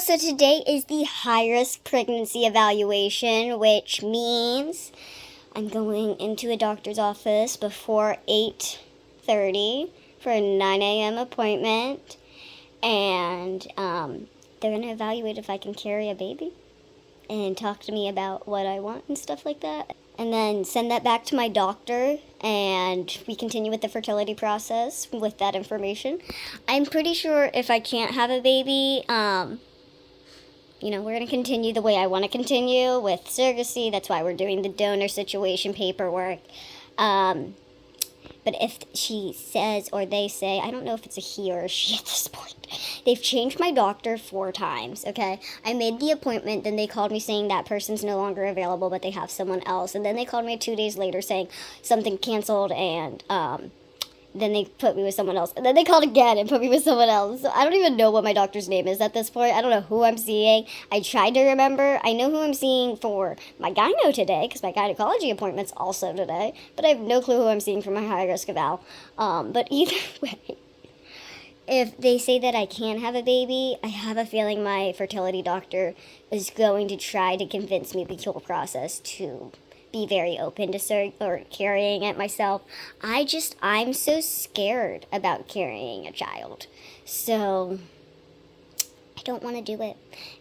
y'all, so today is the high-risk pregnancy evaluation, which means I'm going into a doctor's office before 8:30 for a 9 a.m. appointment, and they're going to evaluate if I can carry a baby and talk to me about what I want and stuff like that, and then send that back to my doctor, and we continue with the fertility process with that information. I'm pretty sure if I can't have a baby, we're going to continue the way I want to continue with surrogacy. That's why we're doing the donor situation paperwork. But if she says or they say, I don't know if it's a he or a she at this point. They've changed my doctor 4 times, okay? I made the appointment, then they called me saying that person's no longer available, but they have someone else. And then they called me 2 days later saying something canceled, and then they put me with someone else. And then they called again and put me with someone else. So I don't even know what my doctor's name is at this point. I don't know who I'm seeing. I tried to remember. I know who I'm seeing for my gyno today, because my gynecology appointment's also today. But I have no clue who I'm seeing for my high-risk eval. But either way, if they say that I can have a baby, I have a feeling my fertility doctor is going to try to convince me the whole process to be very open to carrying it myself. I'm so scared about carrying a child. So I don't want to do it.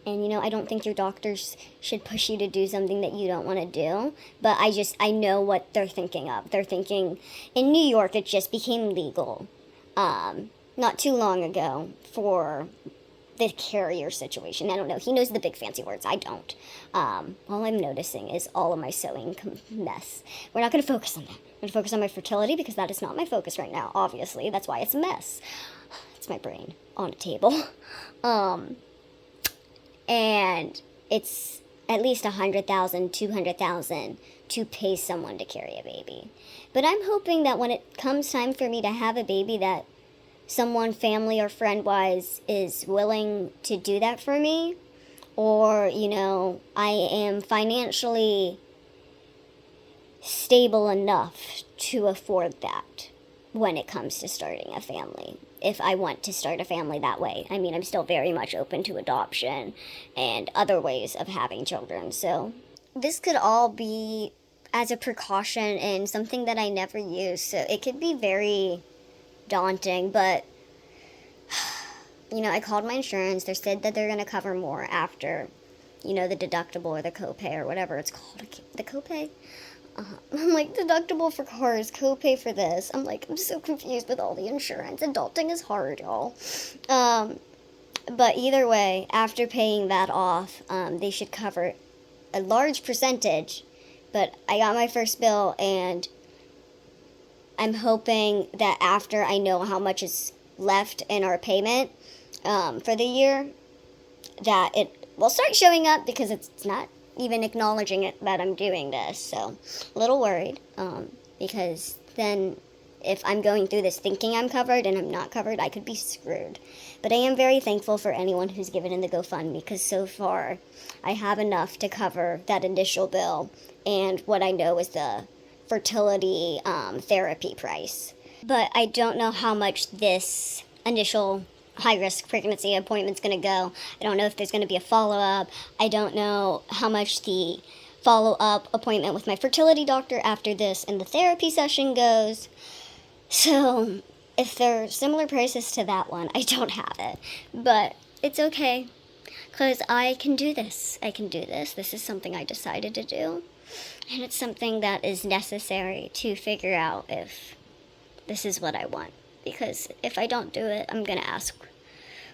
And, I don't think your doctors should push you to do something that you don't want to do. But I know what they're thinking of. They're thinking, in New York, it just became legal not too long ago for the carrier situation. I don't know. He knows the big fancy words. I don't. All I'm noticing is all of my sewing mess. We're not going to focus on that. I'm going to focus on my fertility because that is not my focus right now, obviously. That's why it's a mess. It's my brain on a table. And it's at least $100,000, $200,000 to pay someone to carry a baby. But I'm hoping that when it comes time for me to have a baby, that someone family or friend-wise is willing to do that for me, or, I am financially stable enough to afford that when it comes to starting a family, if I want to start a family that way. I mean, I'm still very much open to adoption and other ways of having children, so this could all be as a precaution and something that I never use, so it could be very daunting, but I called my insurance. They said that they're going to cover more after, the deductible or the copay or whatever it's called. The copay? I'm like, deductible for cars, copay for this. I'm so confused with all the insurance. Adulting is hard, y'all. But either way, after paying that off, they should cover a large percentage. But I got my first bill, and I'm hoping that after I know how much is left in our payment for the year, that it will start showing up, because it's not even acknowledging it that I'm doing this. So a little worried, because then if I'm going through this thinking I'm covered and I'm not covered, I could be screwed. But I am very thankful for anyone who's given in the GoFundMe, because so far I have enough to cover that initial bill and what I know is the fertility therapy price. But I don't know how much this initial high-risk pregnancy appointment's going to go. I don't know if there's going to be a follow-up. I don't know how much the follow-up appointment with my fertility doctor after this and the therapy session goes. So if they're similar prices to that one, I don't have it. But it's okay, because I can do this. This is something I decided to do. And it's something that is necessary to figure out if this is what I want. Because if I don't do it, I'm going to ask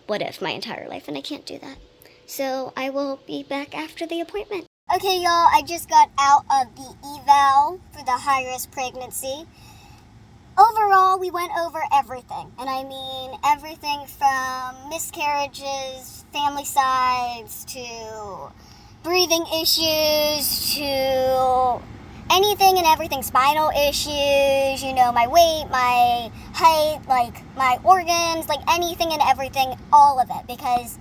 what if my entire life, and I can't do that. So I will be back after the appointment. Okay, y'all, I just got out of the eval for the high-risk pregnancy. Overall, we went over everything. And I mean everything from miscarriages, family sides, to breathing issues, to anything and everything, spinal issues, my weight, my height, my organs, anything and everything, all of it, because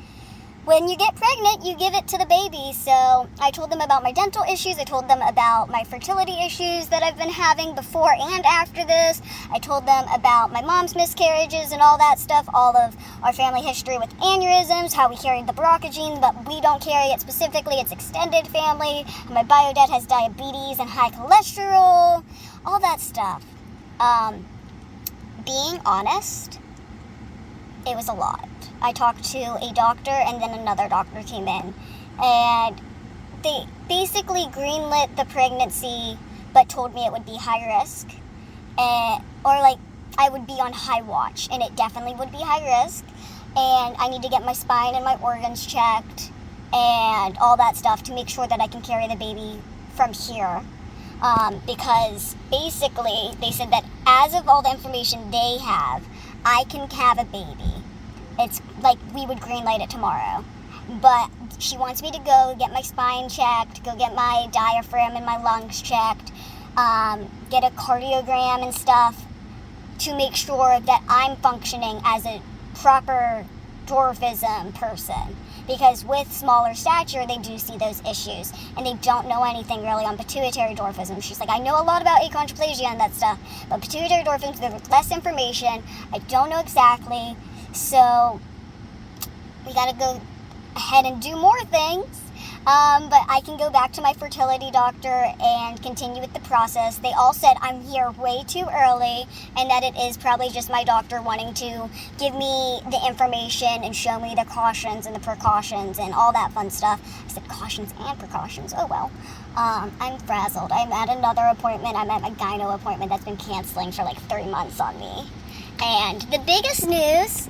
when you get pregnant, you give it to the baby. So I told them about my dental issues. I told them about my fertility issues that I've been having before and after this. I told them about my mom's miscarriages and all that stuff, all of our family history with aneurysms, how we carried the BRCA gene, but we don't carry it specifically. It's extended family. My bio dad has diabetes and high cholesterol, all that stuff. Being honest, it was a lot. I talked to a doctor and then another doctor came in, and they basically greenlit the pregnancy but told me it would be high risk, or like I would be on high watch, and it definitely would be high risk, and I need to get my spine and my organs checked and all that stuff to make sure that I can carry the baby from here, because basically they said that as of all the information they have, I can have a baby. It's like we would greenlight it tomorrow. But she wants me to go get my spine checked, go get my diaphragm and my lungs checked, get a cardiogram and stuff to make sure that I'm functioning as a proper dwarfism person. Because with smaller stature, they do see those issues. And they don't know anything really on pituitary dwarfism. She's like, I know a lot about achondroplasia and that stuff, but pituitary dwarfism, there's less information. I don't know exactly. So we got to go ahead and do more things. But I can go back to my fertility doctor and continue with the process. They all said I'm here way too early and that it is probably just my doctor wanting to give me the information and show me the cautions and the precautions and all that fun stuff. I said cautions and precautions. Oh well. I'm frazzled. I'm at another appointment. I'm at my gyno appointment that's been canceling for like 3 months on me. And the biggest news,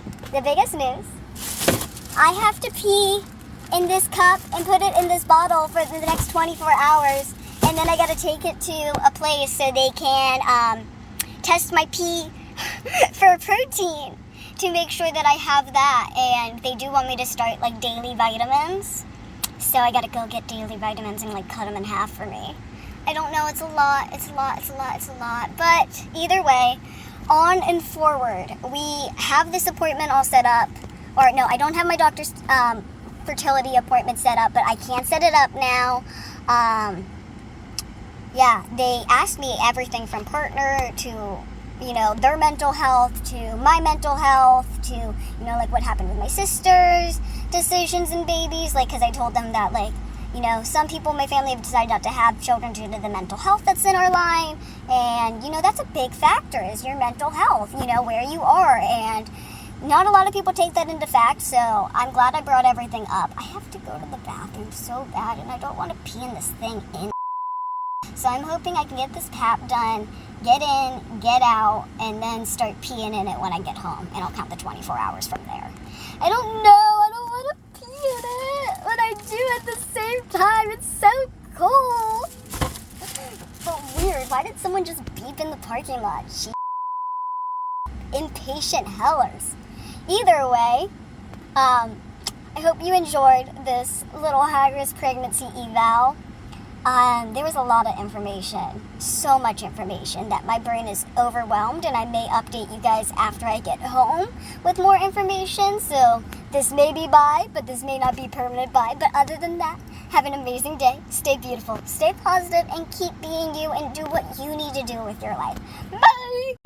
I have to pee in this cup and put it in this bottle for the next 24 hours. And then I got to take it to a place so they can test my pee for protein to make sure that I have that. And they do want me to start like daily vitamins. So I got to go get daily vitamins and like cut them in half for me. I don't know, it's a lot. But either way, on and forward, we have this appointment all set up. Or no, I don't have my doctor's fertility appointment set up, but I can set it up now. They asked me everything from partner to, their mental health, to my mental health, to, like what happened with my sister's decisions and babies, like, because I told them that, like, some people in my family have decided not to have children due to the mental health that's in our line, and, that's a big factor, is your mental health, where you are, and not a lot of people take that into fact, so I'm glad I brought everything up. I have to go to the bathroom so bad, and I don't want to pee in this thing in. So I'm hoping I can get this PAP done, get in, get out, and then start peeing in it when I get home, and I'll count the 24 hours from there. I don't want to pee in it, but I do at the same time. It's so cool. But weird, why did someone just beep in the parking lot? Impatient hellers. Either way, I hope you enjoyed this little high-risk pregnancy eval. There was a lot of information, so much information that my brain is overwhelmed, and I may update you guys after I get home with more information. So this may be bye, but this may not be permanent bye. But other than that, have an amazing day. Stay beautiful, stay positive, and keep being you and do what you need to do with your life. Bye!